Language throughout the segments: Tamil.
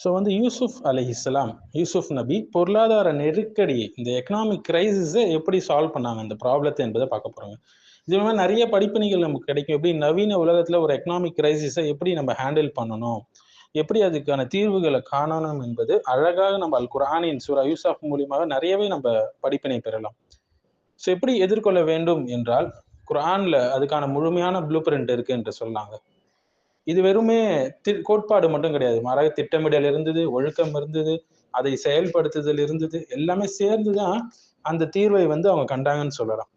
ஸோ வந்து யூசுப் அலைஹிஸ்ஸலாம், யூசுப் நபி பொருளாதார நெருக்கடி, இந்த எக்கனாமிக் கிரைசிஸை எப்படி சால்வ் பண்ணாங்க இந்த ப்ராப்ளத்தை என்பதை பார்க்க போறோங்க. இது மாதிரி நிறைய படிப்பினைகள் நமக்கு கிடைக்கும். எப்படி நவீன உலகத்துல ஒரு எக்கனாமிக் கிரைசிஸை எப்படி நம்ம ஹேண்டில் பண்ணணும், எப்படி அதுக்கான தீர்வுகளை காணணும் என்பது அழகாக நம்ம அல் குர்ஆனின் சூரா யூசுப் மூலியமாக நிறையவே நம்ம படிப்பினை பெறலாம். ஸோ எப்படி எதிர்கொள்ள வேண்டும் என்றால், குர்ஆன்ல அதுக்கான முழுமையான ப்ளூ பிரிண்ட் இருக்கு என்று சொன்னாங்க. இது வெறுமே கோட்பாடு மட்டும் கிடையாது. மாறாக திட்டமிடல் இருந்தது, ஒழுக்கம் இருந்தது, அதை செயல்படுத்துதல் இருந்தது. எல்லாமே சேர்ந்துதான் அந்த தீர்வை வந்து அவங்க கண்டாங்கன்னு சொல்லலாம்.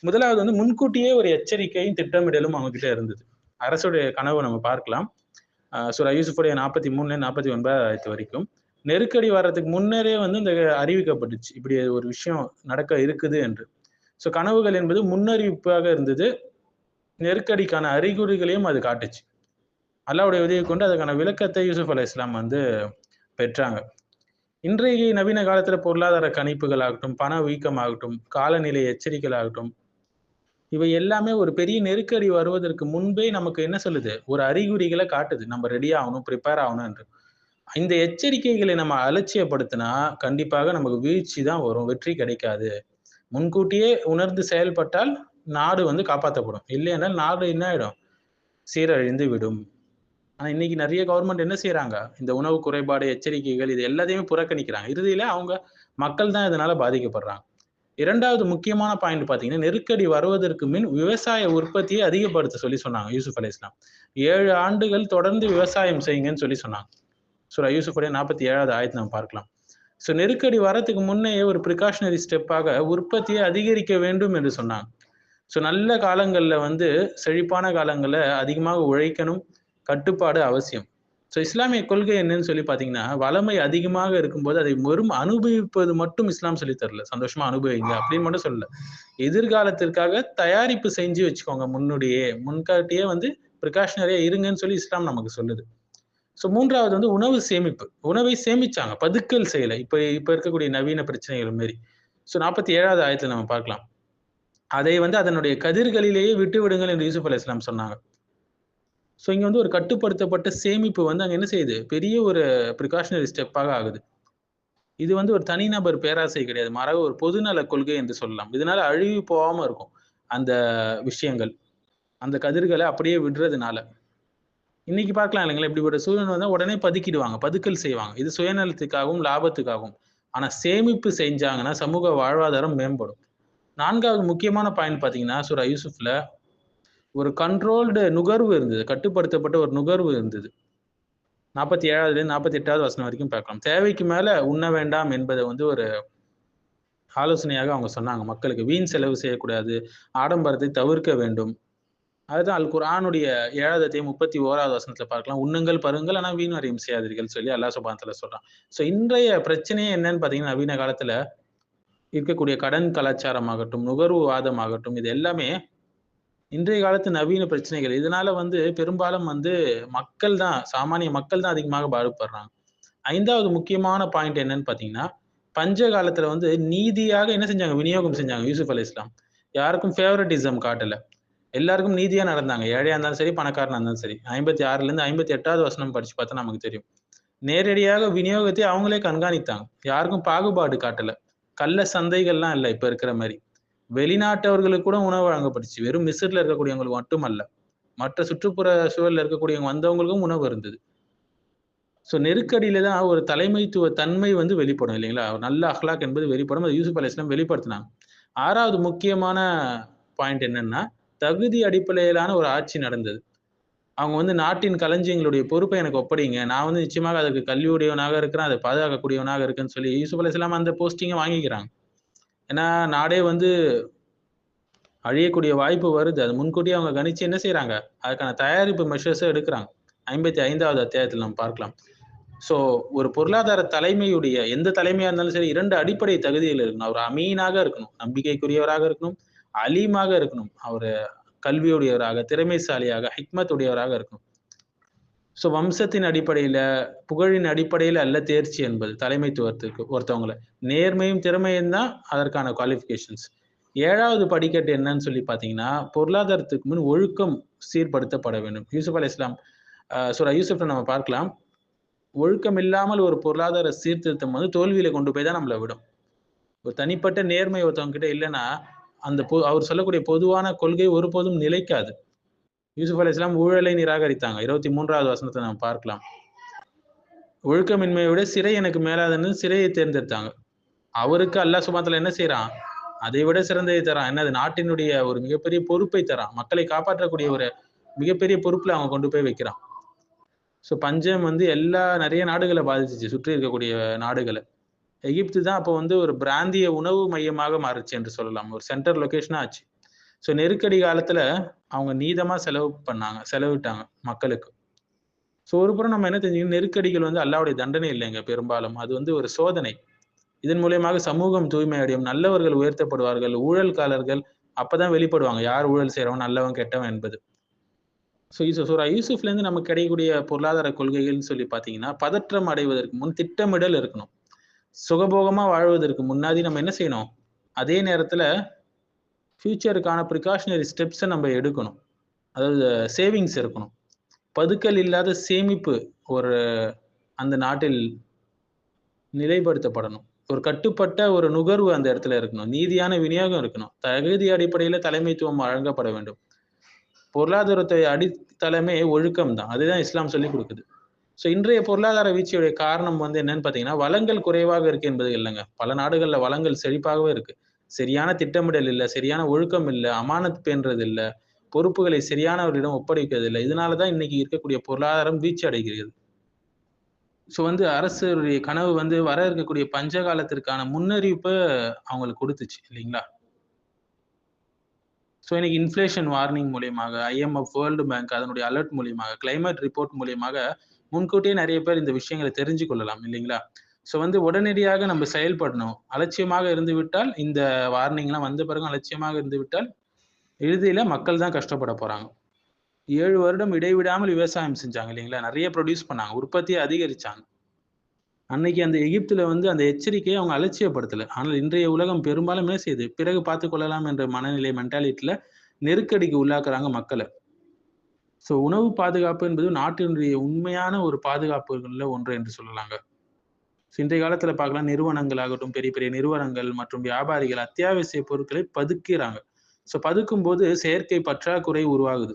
முதலாவது வந்து முன்கூட்டியே ஒரு எச்சரிக்கையும் திட்டமிடலும் அவங்க கிட்ட இருந்தது. அரசுடைய கனவு நம்ம பார்க்கலாம். சூரா யூசுஃபுடைய 43 49 வரைக்கும் நெருக்கடி வர்றதுக்கு முன்னரே வந்து இந்த அறிவிக்கப்பட்டுச்சு, இப்படி ஒரு விஷயம் நடக்க இருக்குது என்று. ஸோ கனவுகள் என்பது முன்னறிவிப்பாக இருந்தது. நெருக்கடிக்கான அறிகுறிகளையும் அது காட்டுச்சு. அல்லாஹ்வுடைய உதவியை கொண்டு அதுக்கான விளக்கத்தை யூசுப் அலைஹிஸ்ஸலாம் வந்து பெற்றாங்க. இன்றைய நவீன காலத்துல பொருளாதார கணிப்புகள் ஆகட்டும், பண வீக்கம் ஆகட்டும், காலநிலை எச்சரிக்கைகள் ஆகட்டும், இவை எல்லாமே ஒரு பெரிய நெருக்கடி வருவதற்கு முன்பே நமக்கு என்ன சொல்லுது, ஒரு அறிகுறிகளை காட்டுது. நம்ம ரெடி ஆகணும், ப்ரிப்பேர் ஆகணும் என்று. இந்த எச்சரிக்கைகளை நம்ம அலட்சியப்படுத்தினா கண்டிப்பாக நமக்கு வீழ்ச்சி தான் வரும், வெற்றி கிடைக்காது. முன்கூட்டியே உணர்ந்து செயல்பட்டால் நாடு வந்து காப்பாற்றப்படும். இல்லை என்றால் நாடு என்ன ஆயிடும், சீரழிந்து விடும். ஆனா இன்னைக்கு நிறைய கவர்மெண்ட் என்ன செய்யறாங்க, இந்த உணவு குறைபாடு எச்சரிக்கைகள் இது எல்லாத்தையுமே புறக்கணிக்கிறாங்க. இறுதியில அவங்க மக்கள் தான் இதனால பாதிக்கப்படுறாங்க. இரண்டாவது முக்கியமான பாயிண்ட் பாத்தீங்கன்னா, நெருக்கடி வருவதற்கு முன் விவசாய உற்பத்தியை அதிகப்படுத்த சொல்லி சொன்னாங்க யூசுப் அலைஹிஸ்ஸலாம். 7 ஆண்டுகள் தொடர்ந்து விவசாயம் செய்யுங்கன்னு சொல்லி சொன்னாங்க. சூரா யூசுஃபுடைய 47வது ஆயத்தை நம்ம பார்க்கலாம். ஸோ நெருக்கடி வரத்துக்கு முன்னே ஒரு ப்ரிகாஷனரி ஸ்டெப்பாக உற்பத்தியை அதிகரிக்க வேண்டும் என்று சொன்னாங்க. ஸோ நல்ல காலங்கள்ல வந்து செழிப்பான காலங்கள்ல அதிகமாக உழைக்கணும், கட்டுப்பாடு அவசியம். ஸோ இஸ்லாமிய கொள்கை என்னன்னு சொல்லி பார்த்தீங்கன்னா, வளமை அதிகமாக இருக்கும்போது அதை வெறும் அனுபவிப்பது மட்டும் இஸ்லாம் சொல்லி தரல. சந்தோஷமா அனுபவிங்க அப்படின்னு மட்டும் சொல்லல. எதிர்காலத்திற்காக தயாரிப்பு செஞ்சு வச்சுக்கோங்க, முன்காட்டியே வந்து ப்ரிகாஷனரியா இருங்கன்னு சொல்லி இஸ்லாம் நமக்கு சொல்லுது. ஸோ மூன்றாவது வந்து உணவு சேமிப்பு. உணவை சேமிச்சாங்க, பதுக்கல் செய்யல. இப்ப இருக்கக்கூடிய நவீன பிரச்சனைகள் மாரி. ஸோ 47வது ஆயத்துல நம்ம பார்க்கலாம். அதை வந்து அதனுடைய கதிர்களிலேயே விட்டு விடுங்கள் என்று யூசுப் அலைஹிஸ்ஸலாம் சொன்னாங்க. ஸோ இங்க வந்து ஒரு கட்டுப்படுத்தப்பட்ட சேமிப்பு வந்து அங்க என்ன செய்யுது, பெரிய ஒரு ப்ரிகாஷனரி ஸ்டெப்பாக ஆகுது. இது வந்து ஒரு தனிநபர் பேராசை கிடையாது, மாறாக ஒரு பொதுநல கொள்கை என்று சொல்லலாம். இதனால அழுகி போகாம இருக்கும் அந்த விஷயங்கள், அந்த கதிர்களை அப்படியே விடுறதுனால. இன்னைக்கு பார்க்கலாம் இல்லைங்களா, இப்படி ஒரு சூழ்நிலை வந்தா உடனே பதுக்கிடுவாங்க, பதுக்கல் செய்வாங்க. இது சுயநலத்துக்காகவும் லாபத்துக்காகவும். ஆனா சேமிப்பு செஞ்சாங்கன்னா சமூக வாழ்வாதாரம் மேம்படும். 4வது முக்கியமான பாயிண்ட் பாத்தீங்கன்னா, சூரா யூசுஃப்ல ஒரு கண்ட்ரோல்டு நுகர்வு இருந்தது, கட்டுப்படுத்தப்பட்ட ஒரு நுகர்வு இருந்தது. 47வதுலேருந்து 48வது வசனம் வரைக்கும் பார்க்கலாம். தேவைக்கு மேல உண்ண வேண்டாம் என்பதை வந்து ஒரு ஆலோசனையாக அவங்க சொன்னாங்க மக்களுக்கு. வீண் செலவு செய்யக்கூடாது, ஆடம்பரத்தை தவிர்க்க வேண்டும். அதுதான் அல் குர்ஆனுடைய 7வது அத்தியாயம் 31வது வசனத்துல பார்க்கலாம். உண்ணுங்கள், பருங்கள், ஆனா வீண் வரையும் செய்யாதீர்கள் சொல்லி அல்லாஹ் சுப்ஹானஹு வ தஆலா சொல்றான். ஸோ இன்றைய பிரச்சனையே என்னன்னு பார்த்தீங்கன்னா, நவீன காலத்துல இருக்கக்கூடிய கடன் கலாச்சாரம் ஆகட்டும், நுகர்வுவாதம் ஆகட்டும், இது எல்லாமே இன்றைய காலத்து நவீன பிரச்சனைகள். இதனால வந்து பெரும்பாலும் வந்து மக்கள் தான், சாமானிய மக்கள் தான் அதிகமாக பாதிக்கப்படுறாங்க. 5வது முக்கியமான பாயிண்ட் என்னன்னு பார்த்தீங்கன்னா, பஞ்ச காலத்துல வந்து நீதியாக என்ன செஞ்சாங்க, விநியோகம் செஞ்சாங்க யூசுப் அலைஹிஸ்ஸலாம். யாருக்கும் ஃபேவரட்டிசம் காட்டல. எல்லாருக்கும் நீதியா நடந்தாங்க. ஏழையா இருந்தாலும் சரி, பணக்காரனா இருந்தாலும் சரி. 56லேருந்து 58வது வசனம் படிச்சு பார்த்தா நமக்கு தெரியும். நேரடியாக விநியோகத்தை அவங்களே கண்காணித்தாங்க. யாருக்கும் பாகுபாடு காட்டல. கள்ள சந்தைகள்லாம் இல்ல இப்ப இருக்கிற மாரி. வெளிநாட்டவர்களுக்கு கூட உணவு வழங்கப்பட்டுச்சு. வெறும் மிஸ்ர்ல இருக்கக்கூடியவங்களுக்கு மட்டுமல்ல. மற்ற சுற்றுப்புற சூழல்ல இருக்கக்கூடியவங்க வந்தவங்களுக்கும் உணவு இருந்தது. ஸோ நெருக்கடியில தான் ஒரு தலைமைத்துவ தன்மை வந்து வெளிப்படும் இல்லைங்களா? ஒரு நல்ல அஹ்லாக் என்பது வெளிப்படும். அது யூசுப் அலைஹிஸ்ஸலாம் வெளிப்படுத்தினாங்க. 6வது முக்கியமான பாயிண்ட் என்னன்னா, தகுதி அடிப்படையிலான ஒரு ஆட்சி நடந்தது. அவங்க வந்து நாட்டின் களஞ்சியங்களுடைய பொறுப்பை எனக்கு ஒப்படைங்க. நான் வந்து நிச்சயமாக அதற்கு கல்வியுடையவனாக இருக்கிறேன், அதை பாதுகாக்கக்கூடியவனாக இருக்கேன்னு சொல்லி யூசுப் அலைஹிஸ்ஸலாம் அந்த போஸ்டிங்க வாங்கிக்கிறாங்க. ஏன்னா நாடே வந்து அழியக்கூடிய வாய்ப்பு வருது. அது முன்கூட்டியே அவங்க கணிச்சு என்ன செய்றாங்க, அதுக்கான தயாரிப்பு மெஷர்ஸ எடுக்குறாங்க. 55வது அத்தியாயத்துல நம்ம பார்க்கலாம். ஸோ ஒரு பொருளாதார தலைமையுடைய எந்த தலைமையா இருந்தாலும் சரி 2 அடிப்படை தகுதிகள் இருக்கணும். அவர் அமீனாக இருக்கணும், நம்பிக்கைக்குரியவராக இருக்கணும், அலீமாக இருக்கணும். அவரு கல்வியுடையவராக, திறமைசாலியாக, ஹிக்மத் உடையவராக இருக்கணும். ஸோ வம்சத்தின் அடிப்படையில, புகழின் அடிப்படையில அல்ல தேர்ச்சி என்பது தலைமைத்துவத்துக்கு ஒருத்தவங்கள. நேர்மையும் திறமையும் தான் அதற்கான குவாலிஃபிகேஷன்ஸ். 7வது படிக்கட்டு என்னன்னு சொல்லி பார்த்தீங்கன்னா, பொருளாதாரத்துக்கு முன் ஒழுக்கம் சீர்படுத்தப்பட வேண்டும். யூசுப் அலைஹிஸ்ஸலாம் சூரா யூசுஃப்ல நம்ம பார்க்கலாம். ஒழுக்கம் இல்லாமல் ஒரு பொருளாதார சீர்திருத்தம் வந்து தோல்வியில கொண்டு போய் தான் நம்மளை விடும். ஒரு தனிப்பட்ட நேர்மை ஒருத்தவங்க கிட்ட இல்லைன்னா அந்த அவர் சொல்லக்கூடிய பொதுவான கொள்கை ஒருபோதும் நிலைக்காது. யூசுப் அலைஹிஸ்ஸலாம் ஊழலை நிராகரித்தாங்க. 23வது வசனத்தை நம்ம பார்க்கலாம். ஒழுக்கமின்மையை விட சிறை எனக்கு மேலாதுன்னு சிறையை தேர்ந்தெடுத்தாங்க. அவருக்கு அல்லாஹ் சுப்ஹானஹு வ தஆலா என்ன செய்யறான்? அதை விட சிறந்ததை தரான். என்னது? நாட்டினுடைய ஒரு மிகப்பெரிய பொறுப்பை தரான். மக்களை காப்பாற்றக்கூடிய ஒரு மிகப்பெரிய பொறுப்புல அவன் கொண்டு போய் வைக்கிறான். ஸோ பஞ்சம் வந்து நிறைய நாடுகளை பாதிச்சிச்சு, சுற்றி இருக்கக்கூடிய நாடுகளை. எகிப்து தான் அப்போ வந்து ஒரு பிராந்திய உணவு மையமாக மாறுச்சு என்று சொல்லலாம். ஒரு சென்டர் லொகேஷனா ஆச்சு. ஸோ நெருக்கடி காலத்துல அவங்க நீதமா செலவிட்டாங்க மக்களுக்கு. ஸோ ஒரு புறம் நம்ம என்ன தெரிஞ்சுக்கணும், நெருக்கடிகள் வந்து அல்லாஹ்வுடைய தண்டனை இல்லைங்க பெரும்பாலும். அது வந்து ஒரு சோதனை. இதன் மூலியமாக சமூகம் தூய்மை அடையும், நல்லவர்கள் உயர்த்தப்படுவார்கள், ஊழல்காரர்கள் அப்பதான் வெளிப்படுவாங்க, யார் ஊழல் செய்யறவன், நல்லவன், கெட்டவன் என்பது. ஸோ சூரா யூசுஃப்ல இருந்து நமக்கு கிடைக்கக்கூடிய பொருளாதார கொள்கைகள்னு சொல்லி பாத்தீங்கன்னா, பதற்றம் அடைவதற்கு முன் திட்டமிடல் இருக்கணும். சுகபோகமா வாழ்வதற்கு முன்னாடி நம்ம என்ன செய்யணும், அதே நேரத்துல ஃபியூச்சருக்கான ப்ரிகாஷனரி ஸ்டெப்ஸை நம்ம எடுக்கணும். அதாவது சேவிங்ஸ் இருக்கணும். பதுக்கல் இல்லாத சேமிப்பு ஒரு அந்த நாட்டில் நிலைப்படுத்தப்படணும். ஒரு கட்டுப்பட்ட ஒரு நுகர்வு அந்த இடத்துல இருக்கணும். நீதியான விநியோகம் இருக்கணும். தகுதி அடிப்படையில தலைமைத்துவம் வழங்கப்பட வேண்டும். பொருளாதாரத்தை அடித்தளமே ஒழுக்கம் தான். அதுதான் இஸ்லாம் சொல்லிக் கொடுக்குது. ஸோ இன்றைய பொருளாதார வீழ்ச்சியுடைய காரணம் வந்து என்னன்னு பார்த்தீங்கன்னா, வளங்கள் குறைவாக இருக்கு என்பது இல்லைங்க. பல நாடுகள்ல வளங்கள் செழிப்பாகவே இருக்கு. சரியான திட்டமிடல் இல்லை, சரியான ஒழுக்கம் இல்லை, அமானத் பேணுறது இல்லை, பொறுப்புகளை சரியானவரிடம் ஒப்படைக்கிறது இல்லை. இதனாலதான் இன்னைக்கு இருக்கக்கூடிய பொருளாதாரம் வீழ்ச்சி அடைகிறது. ஸோ வந்து அரசுடைய கனவு வந்து வர இருக்கக்கூடிய பஞ்ச காலத்திற்கான முன்னறிவிப்பை அவங்களுக்கு கொடுத்துச்சு இல்லைங்களா? ஸோ இன்னைக்கு இன்ஃப்ளேஷன் வார்னிங் மூலியமாக, IMF, வேர்ல்டு பேங்க் அதனுடைய அலர்ட் மூலியமாக, கிளைமேட் ரிப்போர்ட் மூலியமாக முன்கூட்டியே நிறைய பேர் இந்த விஷயங்களை தெரிஞ்சு கொள்ளலாம் இல்லைங்களா? ஸோ வந்து உடனடியாக நம்ம செயல்படணும். அலட்சியமாக இருந்து விட்டால், இந்த வார்னிங்லாம் வந்த பிறகு அலட்சியமாக இருந்து விட்டால் இறுதியில மக்கள் தான் கஷ்டப்பட போறாங்க. 7 வருடம் இடைவிடாமல் விவசாயம் செஞ்சாங்க இல்லைங்களா? நிறைய ப்ரொடியூஸ் பண்ணாங்க, உற்பத்தியை அதிகரிச்சாங்க. அன்னைக்கு அந்த எகிப்துல வந்து அந்த எச்சரிக்கையை அவங்க அலட்சியப்படுத்தல. ஆனால் இன்றைய உலகம் பெரும்பாலும் என்ன செய்யுது, பிறகு பார்த்துக் கொள்ளலாம் என்ற மனநிலை மென்டாலிட்டில நெருக்கடிக்கு உள்ளாக்குறாங்க மக்களை. ஸோ உணவு பாதுகாப்பு என்பது நாட்டினுடைய உண்மையான ஒரு பாதுகாப்புகள்ல ஒன்று என்று சொல்லலாங்க. இன்றைய காலத்துல பார்க்கலாம், நிறுவனங்கள் ஆகட்டும், பெரிய பெரிய நிறுவனங்கள் மற்றும் வியாபாரிகள் அத்தியாவசிய பொருட்களை பதுக்கிறாங்க. ஸோ பதுக்கும் போது செயற்கை பற்றாக்குறை உருவாகுது.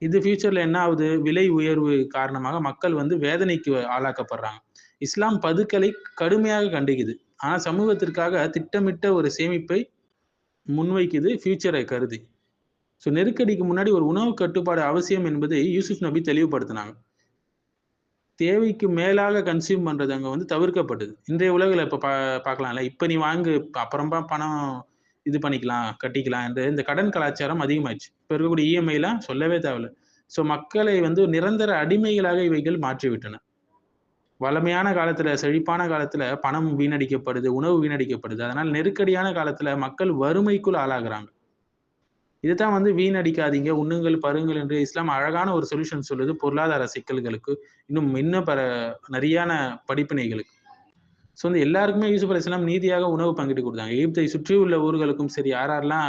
இது ஃபியூச்சர்ல என்ன ஆகுது, விலை உயர்வு காரணமாக மக்கள் வந்து வேதனைக்கு ஆளாக்கப்படுறாங்க. இஸ்லாம் பதுக்கலை கடுமையாக கண்டிக்குது. ஆனா சமூகத்திற்காக திட்டமிட்ட ஒரு சேமிப்பை முன்வைக்குது ஃபியூச்சரை கருதி. ஸோ நெருக்கடிக்கு முன்னாடி ஒரு உணவு கட்டுப்பாடு அவசியம் என்பதை யூசுப் நபி தெளிவுபடுத்தினாங்க. தேவைக்கு மேலாக கன்சியூம் பண்றது அங்க வந்து தவிர்க்கப்பட்டது. இன்றைய உலகில் இப்ப பார்க்கலாம்ல, இப்ப நீ வாங்கு, அப்புறமா பணம் இது பண்ணிக்கலாம், கட்டிக்கலாம் என்று இந்த கடன் கலாச்சாரம் அதிகமாயிடுச்சு. இப்ப இருக்கக்கூடிய EMI சொல்லவே தேவையில்ல. ஸோ மக்களை வந்து நிரந்தர அடிமைகளாக இவைகள் மாற்றிவிட்டன. வளமையான காலத்துல, செழிப்பான காலத்துல பணம் வீணடிக்கப்படுது, உணவு வீணடிக்கப்படுது. அதனால நெருக்கடியான காலத்துல மக்கள் வறுமைக்குள் ஆளாகிறாங்க. இதுதான் வந்து வீணடிக்காதீங்க, உண்ணுங்கள், பருங்கள் என்று இஸ்லாம் அழகான ஒரு சொல்யூஷன் சொல்லுது பொருளாதார சிக்கல்களுக்கு, இன்னும் நிறையான படிப்பினைகளுக்கு. ஸோ வந்து எல்லாருக்குமே யூசுப் அலைஹிஸ்ஸலாம் நீதியாக உணவு பங்கிட்டு கொடுத்தாங்க. எகிப்தை சுற்றியுள்ள ஊர்களுக்கும் சரி, யாரெல்லாம்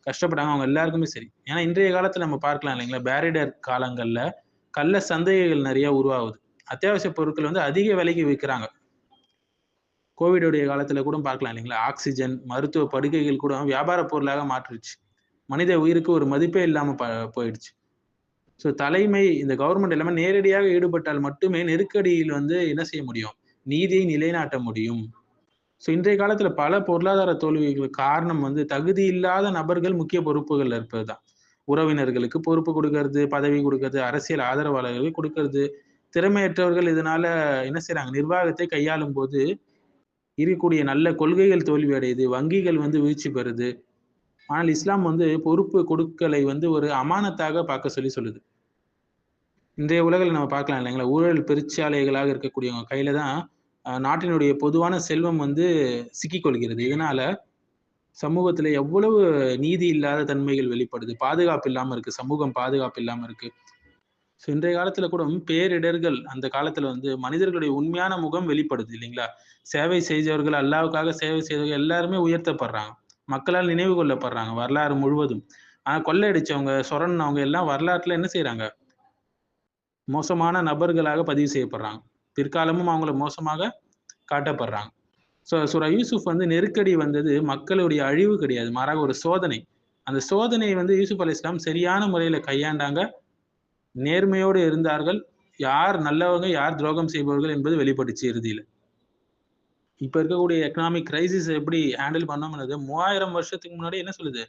கஷ்டப்பட்டாங்க அவங்க எல்லாருக்குமே சரி. ஏன்னா இன்றைய காலத்துல நம்ம பார்க்கலாம் இல்லைங்களா, பேரிடர் காலங்கள்ல கள்ள சந்தைகள் நிறைய உருவாகுது. அத்தியாவசிய பொருட்கள் வந்து அதிக விலைக்கு விற்கிறாங்க. கோவிடுடைய காலத்துல கூட பார்க்கலாம் இல்லைங்களா, ஆக்சிஜன், மருத்துவ படுக்கைகள் கூட வியாபார பொருளாக மாற்றிடுச்சு. மனித உயிருக்கு ஒரு மதிப்பே இல்லாம போயிடுச்சு. ஸோ தலைமை, இந்த கவர்மெண்ட் எல்லாமே நேரடியாக ஈடுபட்டால் மட்டுமே நெருக்கடியில் வந்து என்ன செய்ய முடியும், நீதியை நிலைநாட்ட முடியும். ஸோ இன்றைய காலத்துல பல பொருளாதார தோல்விகளுக்கு காரணம் வந்து தகுதி இல்லாத நபர்கள் முக்கிய பொறுப்புகள் இருப்பதுதான். உறவினர்களுக்கு பொறுப்பு கொடுக்கறது, பதவி கொடுக்கறது, அரசியல் ஆதரவாளர்களுக்கு கொடுக்கறது. திறமையற்றவர்கள் இதனால என்ன செய்யறாங்க, நிர்வாகத்தை கையாளும் போது இருக்கக்கூடிய நல்ல கொள்கைகள் தோல்வி அடையுது, வங்கிகள் வந்து வீழ்ச்சி பெறுது. ஆனால் இஸ்லாம் வந்து பொறுப்பு கொடுக்கலை வந்து ஒரு அமானத்தாக பார்க்க சொல்லுது. இன்றைய உலகில் நம்ம பார்க்கலாம் இல்லைங்களா, ஊழல் பெருச்சாலைகளாக இருக்கக்கூடியவங்க கையில தான் நாட்டினுடைய பொதுவான செல்வம் வந்து சிக்கிக்கொள்கிறது. இதனால சமூகத்துல எவ்வளவு நீதி இல்லாத தன்மைகள் வெளிப்படுது, பாதுகாப்பு இல்லாம இருக்கு, சமூகம் பாதுகாப்பு இல்லாம இருக்கு. ஸோ இன்றைய காலத்துல கூட பேரிடர்கள் அந்த காலத்துல வந்து மனிதர்களுடைய உண்மையான முகம் வெளிப்படுது இல்லைங்களா. சேவை செய்தவர்கள், அல்லாவுக்காக சேவை செய்தவர்கள் எல்லாருமே உயர்த்தப்படுறாங்க, மக்களால் நினைவு கொள்ளப்படுறாங்க வரலாறு முழுவதும். ஆனா கொள்ளையடிச்சவங்க, சொரண்ணவங்க எல்லாம் வரலாற்றுல என்ன செய்யறாங்க, மோசமான நபர்களாக பதிவு செய்யப்படுறாங்க. பிற்காலமும் அவங்கள மோசமாக காட்டப்படுறாங்க. சூரா யூசுப் வந்து நெருக்கடி வந்தது மக்களுடைய அழிவு கிடையாது, மாறாக ஒரு சோதனை. அந்த சோதனையை வந்து யூசுப் அலைஹிஸ்ஸலாம் சரியான முறையில கையாண்டாங்க. நேர்மையோடு இருந்தார்கள். யார் நல்லவங்க, யார் துரோகம் செய்பவர்கள் என்பது வெளிப்பட்டுச்சு இறுதியில. இப்ப இருக்கக்கூடிய எக்கனாமிக் கிரைசிஸ் எப்படி ஹேண்டில் பண்ணோம்ன்றது 3000 வருஷத்துக்கு முன்னாடி என்ன சொல்லுது?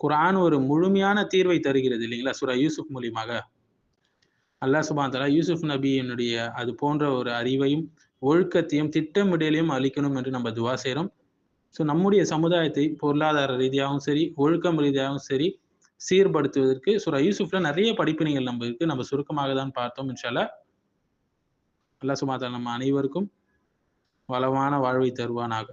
குர்ஆன் ஒரு முழுமையான தீர்வை தருகிறது இல்லைங்களா? சூரா யூசுப் மூலியமாக. அல்லாஹ் சுப்ஹானஹு வ தஆலா யூசுப் நபியினுடைய அது போன்ற ஒரு அறிவையும், ஒழுக்கத்தையும், திட்டமிடலையும் அளிக்கணும் என்று நம்ம துஆ செய்றோம். நம்முடைய சமுதாயத்தை பொருளாதார ரீதியாகவும் சரி, ஒழுக்கம் ரீதியாகவும் சரி, சீர்படுத்துவதற்கு சூரா யூசுஃப்ல நிறைய படிப்பினைகள் நம்ம இருக்கு. நம்ம சுருக்கமாக தான் பார்த்தோம். இன்ஷா அல்லாஹ். அல்லாஹ் சுப்ஹானஹு வ தஆலா நம்ம அனைவருக்கும் வளமான வாழ்வை தருவானாக.